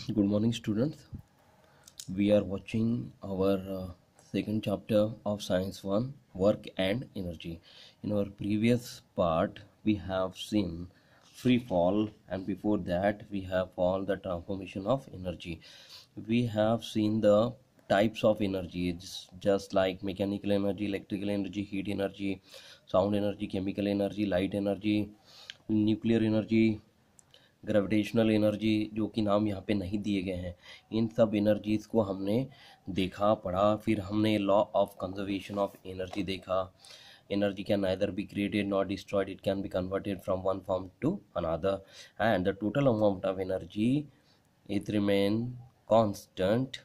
Good morning, students. We are watching our second chapter of Science 1 Work and Energy. In our previous part, we have seen free fall, and before that, we have all the transformation of energy. We have seen the types of energy, it's just like mechanical energy, electrical energy, heat energy, sound energy, chemical energy, light energy, nuclear energy, gravitational energy, जो कि नाम यहाँ पे नहीं दिए गए हैं। इन सब एनर्जीज़ को हमने देखा पढ़ा। फिर हमने law of conservation of energy देखा। Energy can neither be created not destroyed, it can be converted from one form to another, and the total amount of energy it remain constant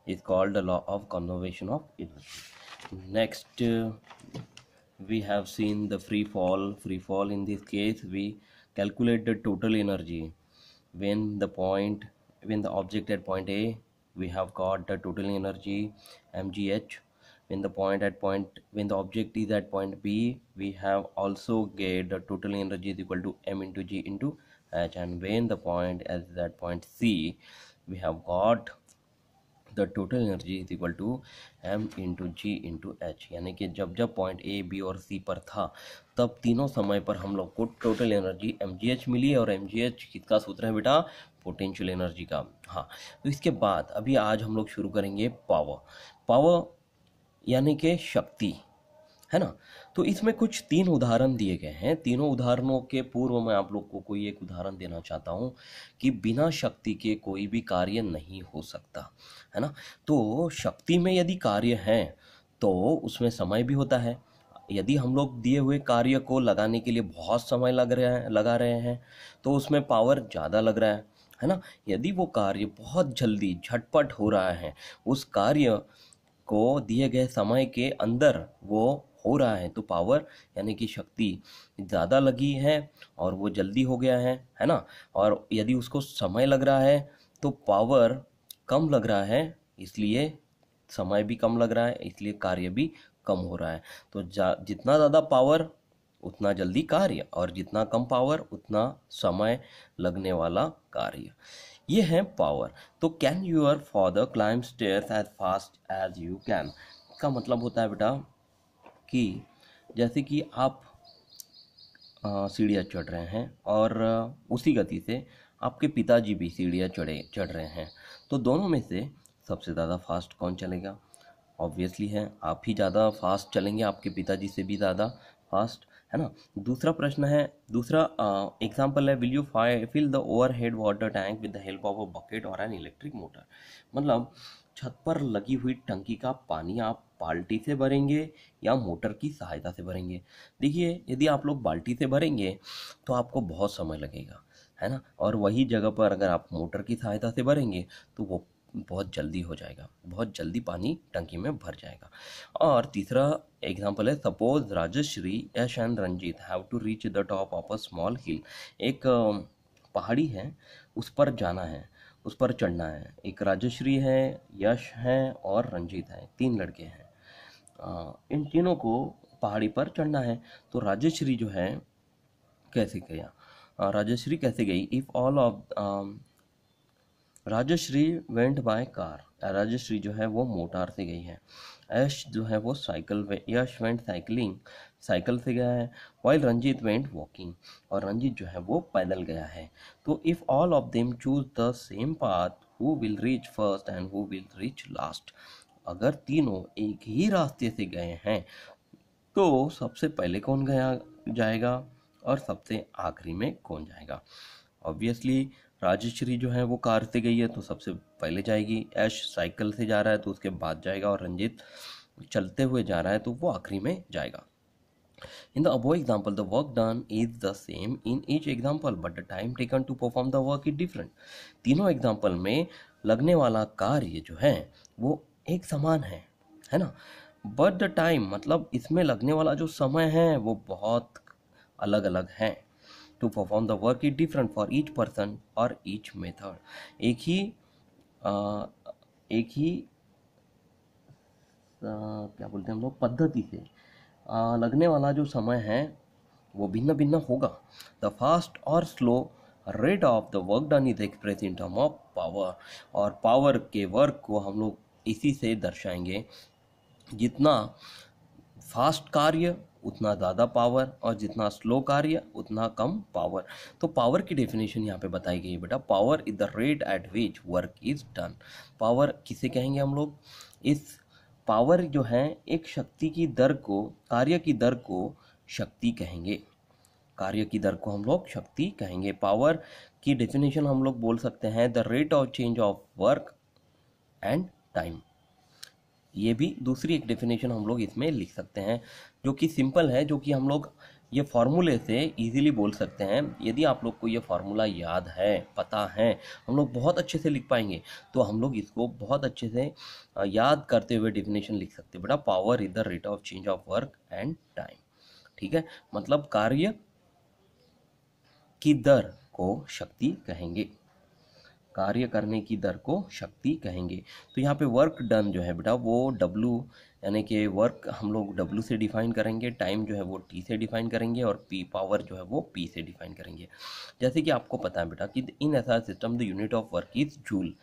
is called the law of conservation of energy. Next, we have seen the free fall. In this case, we calculate the total energy when the object at point A, we have got the total energy mgh. When the object is at point B, we have also get the total energy is equal to m into g into h, and when the point is at point C, we have got the total energy is equal to M into G into H. यानी कि जब जब point A B और सी पर था, तब तीनों समय पर हम लोग को total energy M G H मिली। और एम जी एच किसका सूत्र है बेटा? पोटेंशियल एनर्जी का। हाँ, तो इसके बाद अभी आज हम लोग शुरू करेंगे पावर यानी कि शक्ति, है ना। तो इसमें कुछ 3 उदाहरण दिए गए हैं। तीनों उदाहरणों के पूर्व मैं आप लोग को कोई एक उदाहरण देना चाहता हूं कि बिना शक्ति के कोई भी कार्य नहीं हो सकता, है ना। तो शक्ति में यदि कार्य है तो उसमें समय भी होता है। यदि हम लोग दिए हुए कार्य को लगाने के लिए बहुत समय लगा रहे हैं तो उसमें पावर ज़्यादा लग रहा है ना। यदि वो कार्य बहुत जल्दी झटपट हो रहा है, उस कार्य को दिए गए समय के अंदर वो हो रहा है, तो पावर यानी कि शक्ति ज़्यादा लगी है और वो जल्दी हो गया है ना। और यदि उसको समय लग रहा है तो पावर कम लग रहा है, इसलिए समय भी कम लग रहा है, इसलिए कार्य भी कम हो रहा है। तो जितना ज़्यादा पावर उतना जल्दी कार्य, और जितना कम पावर उतना समय लगने वाला कार्य। ये है पावर। तो can your father climb stairs as fast as you can, इसका मतलब होता है बेटा कि जैसे कि आप सीढ़ियाँ चढ़ रहे हैं और उसी गति से आपके पिताजी भी सीढ़ियाँ चढ़ रहे हैं, तो दोनों में से सबसे ज़्यादा फास्ट कौन चलेगा? ऑब्वियसली है आप ही ज़्यादा फास्ट चलेंगे, आपके पिताजी से भी ज़्यादा फास्ट, है ना। दूसरा प्रश्न है, दूसरा एग्जाम्पल है, will you fill the overhead water tank with the help of a bucket और एन इलेक्ट्रिक मोटर। मतलब छत पर लगी हुई टंकी का पानी आप बाल्टी से भरेंगे या मोटर की सहायता से भरेंगे? देखिए, यदि आप लोग बाल्टी से भरेंगे तो आपको बहुत समय लगेगा, है ना। और वही जगह पर अगर आप मोटर की सहायता से भरेंगे तो वो बहुत जल्दी हो जाएगा, बहुत जल्दी पानी टंकी में भर जाएगा। और तीसरा एग्जाम्पल है, suppose Rajshree, Yash and Ranjit have to reach the top of a small hill. एक पहाड़ी है, उस पर जाना है, उस पर चढ़ना है। एक राजश्री है, यश है और रंजीत है, 3 लड़के हैं। इन तीनों को पहाड़ी पर चढ़ना है। तो राजश्री जो है कैसे गया? राजश्री कैसे गई? If all of Rajshree went by car, Rajshree जो है वो मोटर से गई है। यश जो है वो यश वेंट साइकिल से गया है। वाइल रंजीत वेंट वॉकिंग, और रंजीत जो है वो पैदल गया है। तो if all of them choose the same path, who will reach first and who will reach last. अगर तीनों एक ही रास्ते से गए हैं तो सबसे पहले कौन जाएगा और सबसे आखिरी में कौन जाएगा? ऑब्वियसली राजश्री जो है वो कार से गई है तो सबसे पहले जाएगी, यश साइकिल से जा रहा है तो उसके बाद जाएगा, और रंजीत चलते हुए जा रहा है तो वो आखिरी में जाएगा। In the above example, the work done is the same in each example, but the time taken to perform the work is different. तीनों एग्जाम्पल में लगने वाला कार्य जो है वो एक समान है ना। बट द टाइम, मतलब इसमें लगने वाला जो समय है वो बहुत अलग अलग है। To perform the work is different for each person और ईच मेथड। एक ही क्या बोलते हैं हम लोग, पद्धति से लगने वाला जो समय है वो भिन्न भिन्न होगा। द फास्ट और slow rate of the work done is express in term of power, और पावर के वर्क को हम लोग इसी से दर्शाएंगे, जितना फास्ट कार्य उतना ज़्यादा पावर, और जितना स्लो कार्य उतना कम पावर। तो पावर की डेफिनेशन यहाँ पे बताई गई है बेटा, power is the rate at which work is done. Power किसे कहेंगे हम लोग? इस पावर जो है एक शक्ति की दर को, कार्य की दर को शक्ति कहेंगे, कार्य की दर को हम लोग शक्ति कहेंगे। पावर की डेफिनेशन हम लोग बोल सकते हैं the rate of change of work and time. ये भी दूसरी एक डेफिनेशन हम लोग इसमें लिख सकते हैं, जो कि सिंपल है, जो कि हम लोग ये फार्मूले से इजीली बोल सकते हैं। यदि आप लोग को ये फार्मूला याद है, पता है, हम लोग बहुत अच्छे से लिख पाएंगे, तो हम लोग इसको बहुत अच्छे से याद करते हुए डेफिनेशन लिख सकते हैं बेटा, power is the rate of change of work and time. ठीक है, मतलब कार्य की दर को शक्ति कहेंगे, कार्य करने की दर को शक्ति कहेंगे। तो यहाँ पे वर्क डन जो है बेटा वो W, यानी कि वर्क हम लोग W से डिफाइन करेंगे, टाइम जो है वो T से डिफाइन करेंगे, और P पावर जो है वो P से डिफाइन करेंगे। जैसे कि आपको पता है बेटा कि इन SI system the unit of work is joule.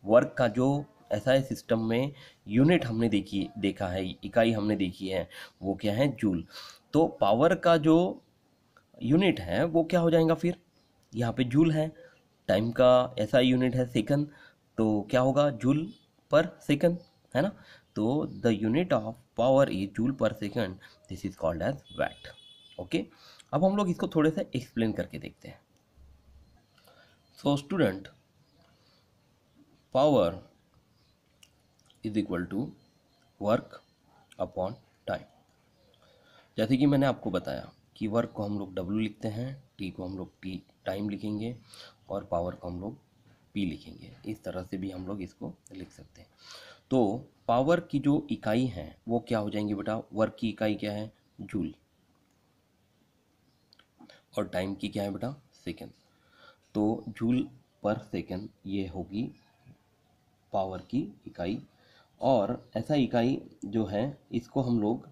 Work का जो SI सिस्टम में यूनिट हमने देखा है, इकाई हमने देखी है, वो क्या है? जूल। तो पावर का जो यूनिट है वो क्या हो जाएगा फिर? यहाँ पे जूल है। टाइम का ऐसा यूनिट है सेकंड, तो क्या होगा? जूल पर सेकंड, है ना? तो the unit of power is joule per second, this is called as watt. Okay, अब हम लोग इसको थोड़े से एक्सप्लेन करके देखते हैं। So student, power is equal to work upon time. जैसे कि मैंने आपको बताया कि वर्क को हम लोग W लिखते हैं, T को हम लोग T टाइम लिखेंगे, और पावर को हम लोग P लिखेंगे। इस तरह से भी हम लोग इसको लिख सकते हैं। तो पावर की जो इकाई है वो क्या हो जाएंगी बेटा? वर्क की इकाई क्या है? जूल, और टाइम की क्या है बेटा? सेकंड। तो जूल पर सेकंड ये होगी पावर की इकाई, और ऐसा इकाई जो है इसको हम लोग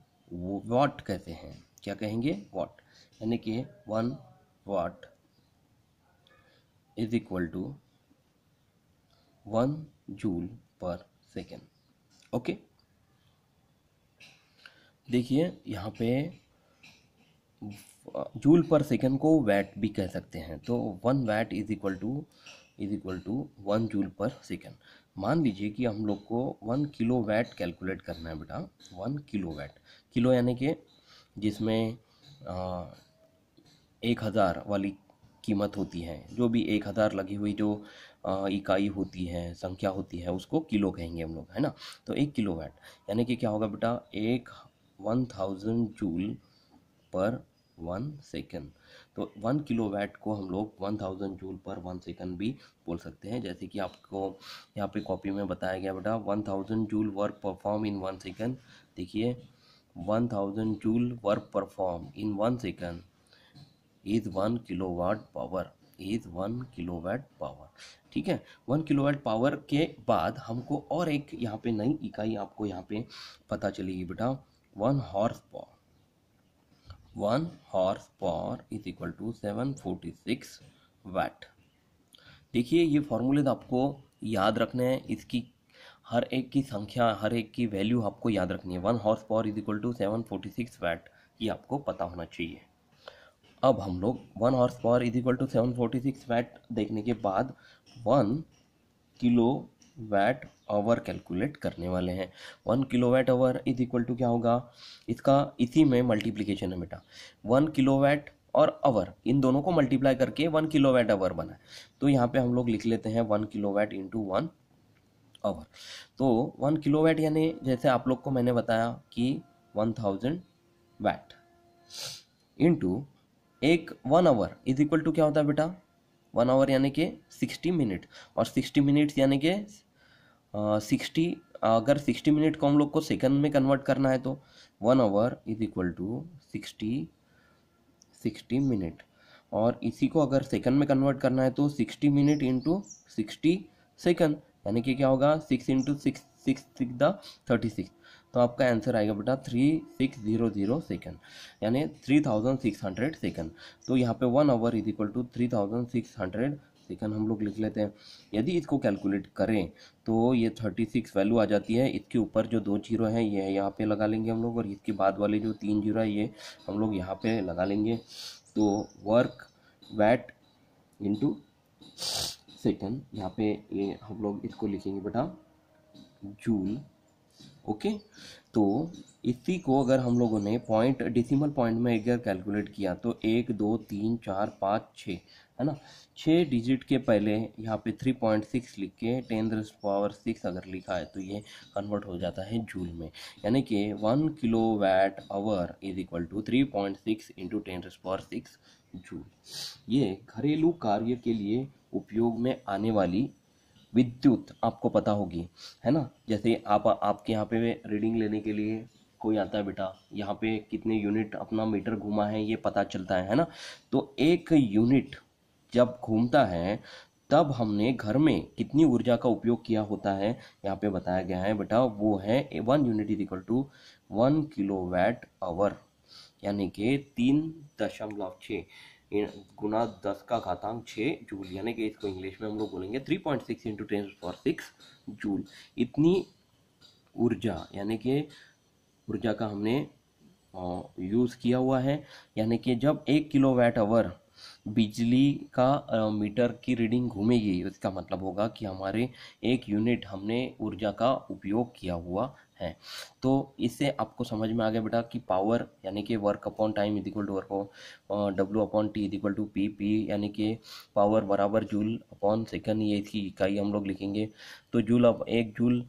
वाट कहते हैं। क्या कहेंगे? वाट, यानी कि 1 watt is equal to 1 joule per second. Okay, देखिए यहाँ पे जूल पर सेकेंड को वैट भी कह सकते हैं। तो 1 watt is equal to 1 joule per second. मान लीजिए कि हम लोग को 1 किलो वैट कैलकुलेट करना है बेटा। 1 किलो वैट, किलो यानी कि जिसमें 1000 वाली कीमत होती है, जो भी 1000 लगी हुई जो इकाई होती है, संख्या होती है, उसको किलो कहेंगे हम लोग, है ना? तो 1 किलो वैट यानी कि क्या होगा बेटा? 1000 जूल पर 1 सेकेंड। तो 1 किलो वैट को हम लोग 1000 जूल पर 1 सेकेंड भी बोल सकते हैं। जैसे कि आपको यहाँ पे कॉपी में बताया गया बेटा, 1000 joule work perform in 1 second. देखिए 1000 joule work perform in 1 second is 1 kilowatt power, is 1 kilowatt power. ठीक है, 1 किलोवाट पावर के बाद हमको और एक यहाँ पे नई इकाई आपको यहाँ पे पता चलेगी बेटा, 1 horse power. 1 horse power is equal to 746 watt. देखिए ये फॉर्मूले आपको याद रखने हैं, इसकी हर एक की संख्या, हर एक की वैल्यू आपको याद रखनी है। 1 horse power is equal to 746 watt, ये आपको पता होना चाहिए। अब हम लोग 1 horse power is equal to 746 watt देखने के बाद 1 किलो वैट आवर कैलकुलेट करने वाले हैं। 1 kilo watt hour is equal to क्या होगा? इसका इसी में मल्टीप्लिकेशन है बेटा। 1 किलो वैट और आवर, इन दोनों को मल्टीप्लाई करके 1 किलो वैट आवर बना है। तो यहाँ पे हम लोग लिख लेते हैं 1 किलो वैट इंटू 1 आवर। तो 1 किलो वैट यानी जैसे आप लोग को मैंने बताया कि 1000 वैट इंटू एक 1 आवर इज इक्वल टू क्या होता है बेटा? 1 आवर यानी कि 60 मिनट, और 60 मिनट्स यानी कि 60, अगर 60 मिनट को हम लोग को सेकंड में कन्वर्ट करना है तो 1 hour is equal to 60 minute, और इसी को अगर सेकंड में कन्वर्ट करना है तो 60 मिनट इंटू 60 सेकंड, यानी कि क्या होगा? 6 इंटू 6 6 6 द 36। तो आपका आंसर आएगा बेटा 3600 सेकेंड, यानी 3600 सेकेंड। तो यहाँ पे 1 hour is equal to 3600 second हम लोग लिख लेते हैं। यदि इसको कैलकुलेट करें तो ये 36 वैल्यू आ जाती है। इसके ऊपर जो 2 जीरो हैं ये यहाँ पे लगा लेंगे हम लोग, और इसके बाद वाले जो 3 जीरो है ये हम लोग यहाँ पे लगा लेंगे। तो वर्क वैट इंटू सेकेंड, यहाँ पे ये हम लोग इसको लिखेंगे बेटा जूल। ओके, तो इसी को अगर हम लोगों ने पॉइंट डेसिमल पॉइंट में अगर कैलकुलेट किया तो 1 2 3 4 5 6 है ना, 6 डिजिट के पहले यहाँ पे 3.6 लिख के 10⁻6 अगर लिखा है तो ये कन्वर्ट हो जाता है जूल में, यानी कि 1 kilowatt hour is equal to 3.6 into 10⁻6 joule. ये घरेलू कार्य के लिए उपयोग में आने वाली विद्युत आपको पता होगी, है ना। जैसे आपके यहाँ पे रीडिंग लेने के लिए कोई आता है बेटा, यहाँ पे कितने यूनिट अपना मीटर घूमा है ये पता चलता है ना। तो एक यूनिट जब घूमता है तब हमने घर में कितनी ऊर्जा का उपयोग किया होता है यहाँ पे बताया गया है बेटा, वो है 1 unit is equal to 1 kilowatt hour, यानी कि 3.6 गुना 10 का घातांक 6 जूल, यानी कि इसको इंग्लिश में हम लोग बोलेंगे 3.6 इंटू 10⁻6 जूल। इतनी ऊर्जा यानी कि ऊर्जा का हमने यूज़ किया हुआ है, यानी कि जब 1 किलोवाट आवर बिजली का मीटर की रीडिंग घूमेगी इसका मतलब होगा कि हमारे 1 यूनिट हमने ऊर्जा का उपयोग किया हुआ है। तो इससे आपको समझ में आ गया बेटा कि पावर यानी कि work upon time is equal to work W upon T is equal to P, P यानी कि पावर बराबर जूल अपॉन सेकंड, ये इसकी इकाई हम लोग लिखेंगे। तो जूल अब 1 joule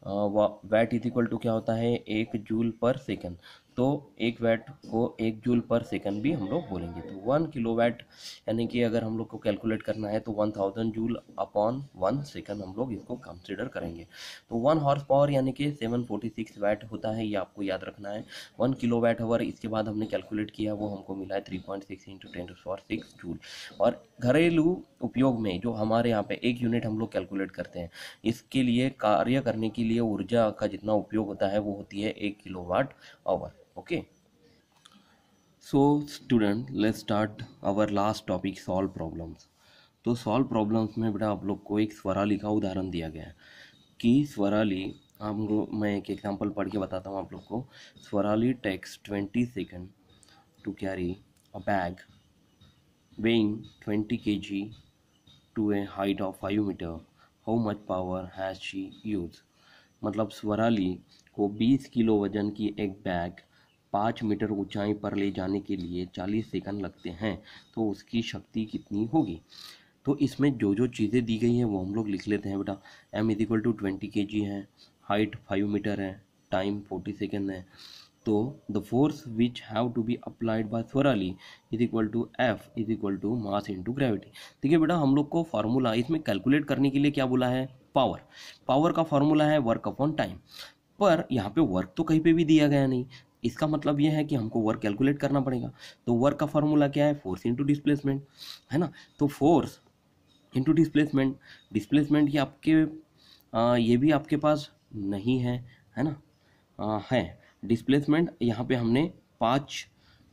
watt is equal to क्या होता है 1 जूल पर सेकंड, तो 1 वैट को 1 जूल पर सेकंड भी हम लोग बोलेंगे। तो 1 किलोवाट यानी कि अगर हम लोग को कैलकुलेट करना है तो 1000 जूल अपॉन 1 सेकंड हम लोग इसको कंसिडर करेंगे। तो 1 हॉर्स पावर यानी कि 746 वैट होता है, ये आपको याद रखना है। 1 किलोवाट आवर इसके बाद हमने कैलकुलेट किया वो हमको मिला है 3.6 इंटू 10⁻6 जूल। और घरेलू उपयोग में जो हमारे यहाँ पे 1 यूनिट हम लोग कैलकुलेट करते हैं, इसके लिए कार्य करने के लिए ऊर्जा का जितना उपयोग होता है वो होती है 1 kilowatt hour. Okay, so student let's start our last topic, solve problems. तो सॉल्व प्रॉब्लम्स में बेटा आप लोग को एक स्वराली का उदाहरण दिया गया है कि स्वराली, मैं एक एग्जांपल पढ़ के बताता हूँ आप लोग को। Swarali takes 20 second to carry a bag weighing 20 kg to a height of 5 meter, how much power has she used? मतलब स्वराली को 20 किलो वजन की एक बैग 5 मीटर ऊंचाई पर ले जाने के लिए 40 सेकंड लगते हैं, तो उसकी शक्ति कितनी होगी। तो इसमें जो जो चीज़ें दी गई हैं वो हम लोग लिख लेते हैं बेटा। m is equal to 20 kg है, हाइट 5 मीटर है, टाइम 40 सेकेंड है। तो the force which have to be applied by Swarali is equal to F is equal to mass into gravity. देखिए बेटा हम लोग को फार्मूला इसमें कैलकुलेट करने के लिए क्या बोला है, पावर। पावर का फार्मूला है वर्क अपॉन टाइम, पर यहाँ पे वर्क तो कहीं पे भी दिया गया नहीं, इसका मतलब यह है कि हमको वर्क कैलकुलेट करना पड़ेगा। तो वर्क का फार्मूला क्या है, फोर्स इंटू डिस्प्लेसमेंट, है ना। तो फोर्स इंटू डिस्प्लेसमेंट, डिस्प्लेसमेंट ये आपके ये भी आपके पास नहीं है, है ना। है डिस्प्लेसमेंट, यहाँ पे हमने 5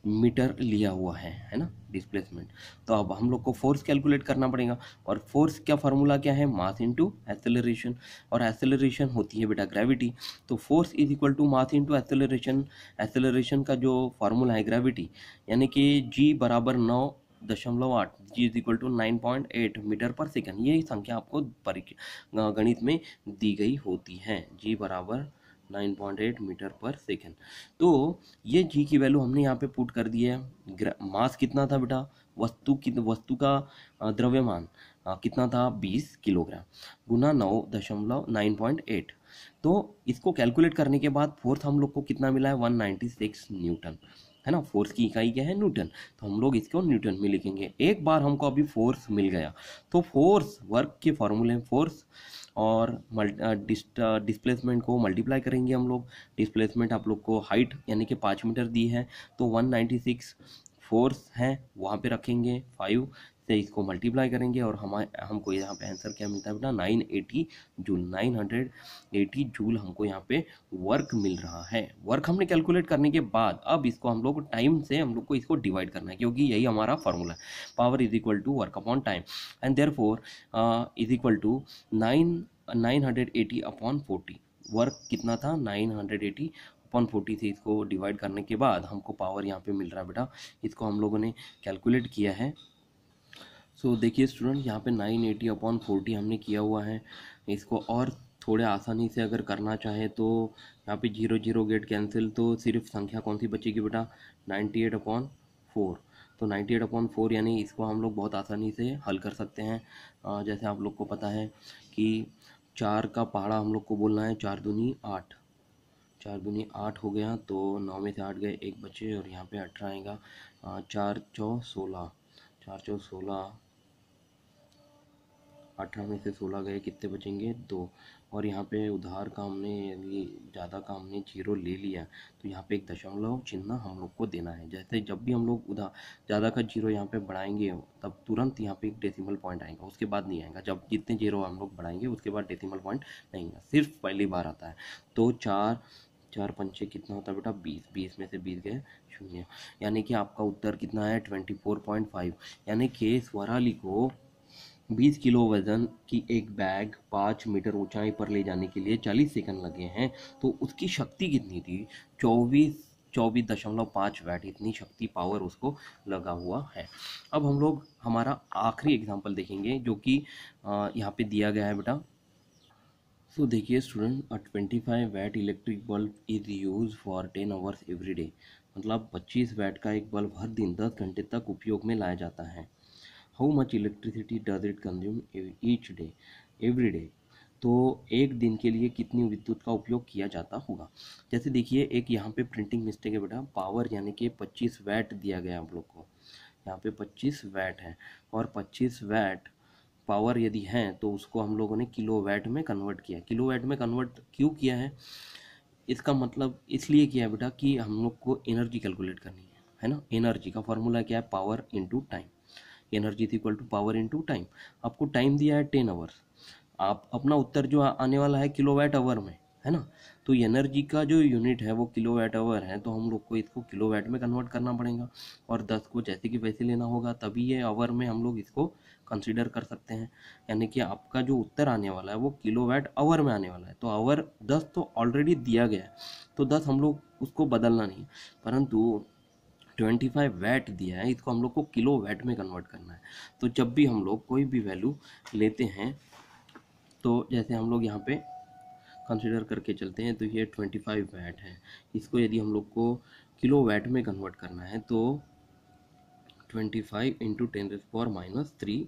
मीटर लिया हुआ है ना डिस्प्लेसमेंट। तो अब हम लोग को फोर्स कैलकुलेट करना पड़ेगा, और फोर्स का फार्मूला क्या है, मास इनटू एक्सेलरेशन, और एक्सेलरेशन होती है बेटा ग्रेविटी। तो force is equal to mass into acceleration, acceleration का जो फार्मूला है ग्रेविटी, यानी कि g बराबर 9.8, जी इज इक्वल टू 9.8 मीटर पर सेकंड। ये संख्या आपको गणित में दी गई होती है, g बराबर 9.8 मीटर पर सेकेंड। तो ये जी की वैल्यू हमने यहाँ पे पुट कर दी है। मास कितना था बेटा, वस्तु का द्रव्यमान कितना था 20 किलोग्राम गुना 9.8। तो इसको कैलकुलेट करने के बाद फोर्स हम लोग को कितना मिला है 196 न्यूटन, है ना। फोर्स की इकाई क्या है, न्यूटन, तो हम लोग इसको न्यूटन में लिखेंगे। एक बार हमको अभी फोर्स मिल गया तो फोर्स वर्क के फॉर्मूले फोर्स और डिस्प्लेसमेंट को मल्टीप्लाई करेंगे हम लोग। डिस्प्लेसमेंट आप लोग को हाइट यानी कि 5 मीटर दी है, तो 196 फोर्स है वहाँ पे रखेंगे 5 से इसको मल्टीप्लाई करेंगे और हमको यहाँ पे आंसर क्या मिलता है बेटा 980 जूल। 980 जूल हमको यहाँ पे वर्क मिल रहा है। वर्क हमने कैलकुलेट करने के बाद अब इसको हम लोग टाइम से हम लोग को इसको डिवाइड करना है, क्योंकि यही हमारा फॉर्मूला है, power is equal to work upon time, and therefore is equal to 980 upon 40। Work कितना था 980 अपॉन 40 से इसको डिवाइड करने के बाद हमको पावर यहाँ पे मिल रहा है बेटा, इसको हम लोगों ने कैलकुलेट किया है। सो देखिए स्टूडेंट, यहाँ पे 980 अपॉन 40 हमने किया हुआ है। इसको और थोड़े आसानी से अगर करना चाहे तो यहाँ पे 0 0 गेट कैंसिल, तो सिर्फ संख्या कौन सी बचेगी बेटा 98 अपॉन 4। तो 98 अपॉन 4 यानी इसको हम लोग बहुत आसानी से हल कर सकते हैं। जैसे आप लोग को पता है कि 4 का पहाड़ा हम लोग को बोलना है 4 दूनी 8, 4 दूनी 8 हो गया, तो 9 में से 8 गए, 1 बचे और यहाँ पे 18 आएगा। 4 चौ 16, 4 चौ 16, 18 में से 16 गए, कितने बचेंगे 2। और यहाँ पे उधार का हमने यदि ज़्यादा का हमने 0 ले लिया तो यहाँ पे एक दशमलव चिन्ह हम लोग को देना है। जैसे जब भी हम लोग उधार ज़्यादा का 0 यहाँ पे बढ़ाएंगे तब तुरंत यहाँ पे एक डेसिमल पॉइंट आएगा, उसके बाद नहीं आएगा। जब जितने 0 हम लोग बढ़ाएंगे उसके बाद डेसिमल पॉइंट नहीं आएगा, सिर्फ पहली बार आता है। तो 4 4 पंचे कितना होता है बेटा 20, 20 में से 20 गए 0, यानी कि आपका उत्तर कितना है 24.5। यानी कि स्वराली को 20 किलो वजन की एक बैग 5 मीटर ऊंचाई पर ले जाने के लिए 40 सेकंड लगे हैं, तो उसकी शक्ति कितनी थी 24.5 वैट, इतनी शक्ति पावर उसको लगा हुआ है। अब हम लोग हमारा आखिरी एग्जांपल देखेंगे जो कि यहाँ पे दिया गया है बेटा। सो देखिए student, 25 watt electric bulb is use for 10 hours every day, मतलब 25 वैट का एक बल्ब हर दिन 10 घंटे तक उपयोग में लाया जाता है। How much electricity does it consume each day, every day, तो एक दिन के लिए कितनी विद्युत का उपयोग किया जाता होगा। जैसे देखिए एक यहाँ पे प्रिंटिंग मिस्टेक है बेटा, पावर यानी कि 25 वैट दिया गया आप लोग को, यहाँ पे 25 वैट है और 25 वैट पावर यदि है तो उसको हम लोगों ने किलो वैट में कन्वर्ट किया। किलो वैट में कन्वर्ट क्यों किया है, इसका मतलब इसलिए किया है बेटा कि हम लोग को एनर्जी कैलकुलेट करनी है ना। एनर्जी का फॉर्मूला क्या है, power into time. Energy is equal to power into time. आपको टाइम दिया है 10 आवर्स, आप अपना उत्तर जो आने वाला है किलोवाट आवर में, है ना। तो एनर्जी का जो यूनिट है वो किलोवाट आवर है, तो हम लोग को इसको किलोवाट में कन्वर्ट करना पड़ेगा और 10 को जैसे कि वैसे लेना होगा, तभी ये आवर में हम लोग इसको कंसीडर कर सकते हैं। यानी कि आपका जो उत्तर आने वाला है वो किलोवाट आवर में आने वाला है। तो आवर 10 तो ऑलरेडी दिया गया है, तो 10 हम लोग उसको बदलना नहीं, परंतु 25 वैट दिया है, इसको हम लोग को किलो वैट में कन्वर्ट करना है। तो जब भी हम लोग कोई भी वैल्यू लेते हैं, तो जैसे हम लोग यहाँ पे कंसिडर करके चलते हैं, तो ये 25 वैट है, इसको यदि हम लोग को किलो वैट में कन्वर्ट करना है तो 25 इंटू 10⁻³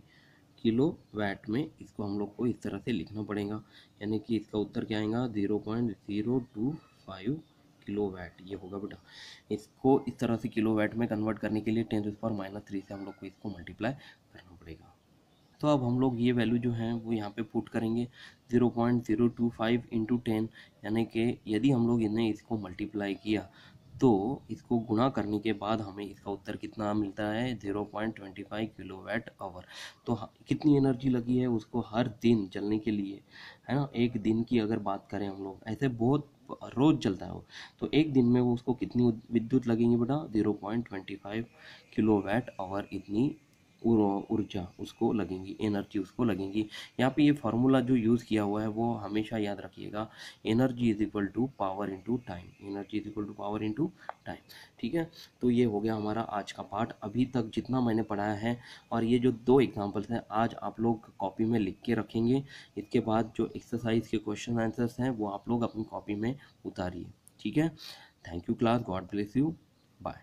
किलो वैट में इसको हम लोग को इस तरह से लिखना पड़ेगा। यानी कि इसका उत्तर क्या आएगा 0.025 किलो वैट, ये होगा बेटा। इसको इस तरह से किलो वैट में कन्वर्ट करने के लिए 10⁻³ से हम लोग को इसको मल्टीप्लाई करना पड़ेगा। तो अब हम लोग ये वैल्यू जो है वो यहाँ पे पुट करेंगे 0.025 इंटू 10, यानी कि यदि हम लोग इन्हें इसको मल्टीप्लाई किया तो इसको गुणा करने के बाद हमें इसका उत्तर कितना मिलता है 0.25 किलोवाट आवर। तो कितनी एनर्जी लगी है उसको हर दिन चलने के लिए, है ना। एक दिन की अगर बात करें हम लोग, ऐसे बहुत रोज चलता है वो, तो एक दिन में वो उसको कितनी विद्युत लगेंगी बेटा 0.25 किलोवाट आवर, इतनी ऊर्जा उसको लगेंगी, एनर्जी उसको लगेंगी। यहाँ पे ये फार्मूला जो यूज़ किया हुआ है वो हमेशा याद रखिएगा, energy is equal to power into time, energy is equal to power into time. ठीक है, तो ये हो गया हमारा आज का पार्ट, अभी तक जितना मैंने पढ़ाया है। और ये जो 2 एग्जांपल्स हैं आज आप लोग कॉपी में लिख के रखेंगे, इसके बाद जो एक्सरसाइज के क्वेश्चन आंसर्स हैं वो आप लोग अपनी कॉपी में उतारिए। ठीक है, thank you class, God bless you, bye.